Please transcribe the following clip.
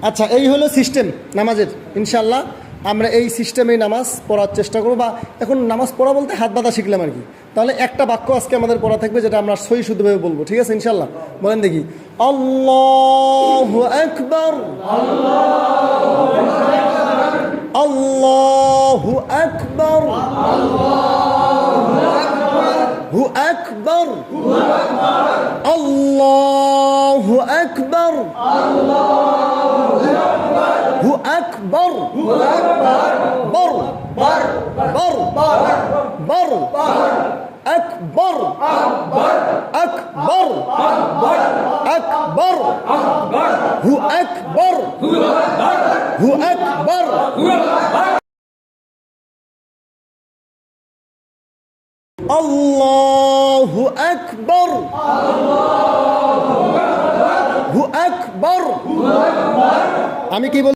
আচ্ছা, এই হলো সিস্টেম নামাজের। ইনশাল্লাহ আমরা এই সিস্টেমেই নামাজ পড়ার চেষ্টা করবো, বা এখন নামাজ পড়া বলতে হাত বাঁধা শিখলাম আর কি। তাহলে একটা বাক্য আজকে আমাদের পড়া থাকবে, যেটা আমরা সহি শুদ্ধভাবে বলবো, ঠিক আছে ইনশাল্লাহ? বলেন দেখি, আল্লাহু আকবার, আল্লাহু আকবার, হু আকবার, আল্লাহু আকবার, হু আকবার, বর বর বর বর আকবর আকবর আকবর, হু আকবর, হু আকবর, আল্লাহু আকবর, হু আকবর। আমি কি বল